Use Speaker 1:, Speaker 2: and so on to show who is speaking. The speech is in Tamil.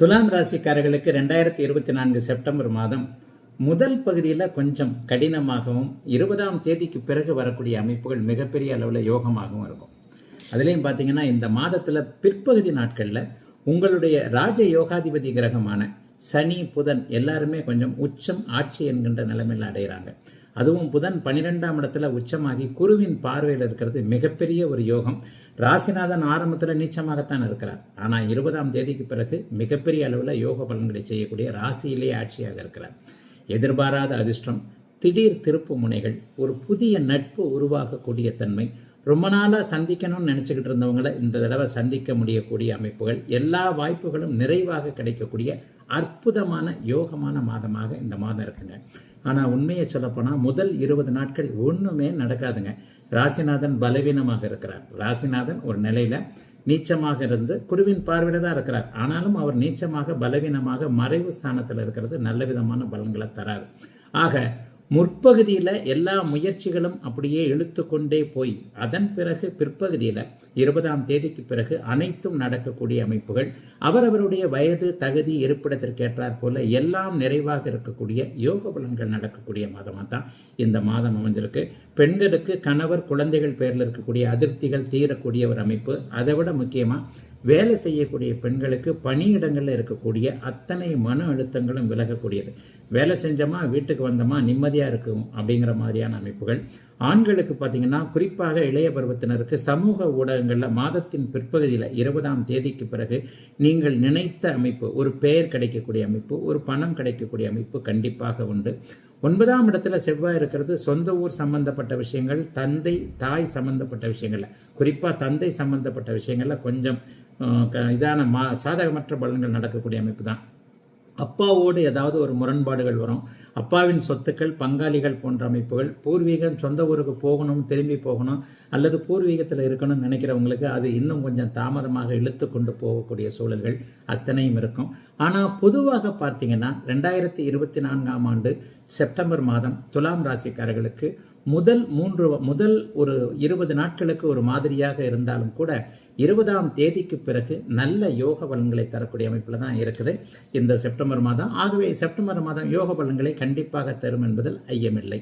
Speaker 1: துலாம் ராசிக்காரர்களுக்கு 2024 செப்டம்பர் மாதம் முதல் பகுதியில் கொஞ்சம் கடினமாகவும் 20ஆம் தேதிக்கு பிறகு வரக்கூடிய அமைப்புகள் மிகப்பெரிய அளவில் யோகமாகவும் இருக்கும். அதுலேயும் பார்த்தீங்கன்னா இந்த மாதத்தில் பிற்பகுதி நாட்களில் உங்களுடைய ராஜ யோகாதிபதி கிரகமான சனி புதன் எல்லாருமே கொஞ்சம் உச்சம் ஆட்சி என்கின்ற நிலைமையில் அடைகிறாங்க. அதுவும் புதன் 12ஆம் இடத்துல உச்சமாகி குருவின் பார்வையில் இருக்கிறது மிகப்பெரிய ஒரு யோகம். ராசிநாதன் ஆரம்பத்தில் நீச்சமாகத்தான் இருக்கிறார். ஆனால் 20ஆம் தேதிக்கு பிறகு மிகப்பெரிய அளவில் யோக பலன்களை செய்யக்கூடிய ராசியிலே ஆட்சியாக இருக்கிறார். எதிர்பாராத அதிர்ஷ்டம், திடீர் திருப்பு முனைகள், ஒரு புதிய நட்பு உருவாகக்கூடிய தன்மை, ரொம்ப நாளாக சந்திக்கணும்னு நினச்சிக்கிட்டு இருந்தவங்களை இந்த தடவை சந்திக்க முடியக்கூடிய அமைப்புகள், எல்லா வாய்ப்புகளும் நிறைவாக கிடைக்கக்கூடிய அற்புதமான யோகமான மாதமாக இந்த மாதம் இருக்குங்க. ஆனால் உண்மையை சொல்லப்போனால் முதல் 20 நாட்கள் ஒன்றுமே நடக்காதுங்க. ராசிநாதன் பலவீனமாக இருக்கிறார். ராசிநாதன் ஒரு நிலையில் நீச்சமாக இருந்து குருவின் பார்வையில் தான் இருக்கிறார். ஆனாலும் அவர் நீச்சமாக பலவீனமாக மறைவு ஸ்தானத்தில் இருக்கிறது நல்ல விதமான பலன்களை தராது. ஆக முற்பகுதியில் எல்லா முயற்சிகளும் அப்படியே இழுத்து கொண்டே போய் அதன் பிறகு பிற்பகுதியில் 20ஆம் தேதிக்கு பிறகு அனைத்தும் நடக்கக்கூடிய அமைப்புகள், அவரவருடைய வயது தகுதி இருப்பிடத்திற்கேற்றாற் போல எல்லாம் நிறைவாக இருக்கக்கூடிய யோக பலன்கள் நடக்கக்கூடிய மாதமாக தான் இந்த மாதம் அமைஞ்சிருக்கு. பெண்களுக்கு கணவர் குழந்தைகள் பேரில் இருக்கக்கூடிய அதிருப்திகள் தீரக்கூடிய ஒரு அமைப்பு. அதை விட முக்கியமாக வேலை செய்யக்கூடிய பெண்களுக்கு பணியிடங்களில் இருக்கக்கூடிய அத்தனை மன அழுத்தங்களும் விலகக்கூடியது. வேலை செஞ்சோமா வீட்டுக்கு வந்தோமா நிம்மதியாக இருக்கும் அப்படிங்கிற மாதிரியான அமைப்புகள். ஆண்களுக்கு பார்த்திங்கன்னா குறிப்பாக இளைய பருவத்தினருக்கு சமூக ஊடகங்களில் மாதத்தின் பிற்பகுதியில் 20ஆம் தேதிக்கு பிறகு நீங்கள் நினைத்த அமைப்பு, ஒரு பெயர் கிடைக்கக்கூடிய அமைப்பு, ஒரு பணம் கிடைக்கக்கூடிய அமைப்பு கண்டிப்பாக உண்டு. 9ஆம் இடத்துல செவ்வாய் இருக்கிறது. சொந்த ஊர் சம்பந்தப்பட்ட விஷயங்கள், தந்தை தாய் சம்பந்தப்பட்ட விஷயங்களில், குறிப்பாக தந்தை சம்பந்தப்பட்ட விஷயங்களில் கொஞ்சம் இதான சாதகமற்ற பலன்கள் நடக்கக்கூடிய அமைப்பு தான். அப்பாவோடு ஏதாவது ஒரு முரண்பாடுகள் வரும். அப்பாவின் சொத்துக்கள், பங்காளிகள் போன்ற அமைப்புகள், பூர்வீகம் சொந்த ஊருக்கு போகணும், திரும்பி போகணும், அல்லது பூர்வீகத்தில் இருக்கணும்னு நினைக்கிறவங்களுக்கு அது இன்னும் கொஞ்சம் தாமதமாக இழுத்து கொண்டு போகக்கூடிய சூழல்கள் அத்தனையும் இருக்கும். ஆனால் பொதுவாக பார்த்தீங்கன்னா 2024ஆம் ஆண்டு செப்டம்பர் மாதம் துலாம் ராசிக்காரர்களுக்கு முதல் ஒரு 20 நாட்களுக்கு ஒரு மாதிரியாக இருந்தாலும் கூட 20ஆம் தேதிக்கு பிறகு நல்ல யோக பலன்களை தரக்கூடிய அமைப்பில் தான் இருக்குது இந்த செப்டம்பர் மாதம். ஆகவே செப்டம்பர் மாதம் யோக பலன்களை கண்டிப்பாக தரும் என்பதில் ஐயமில்லை.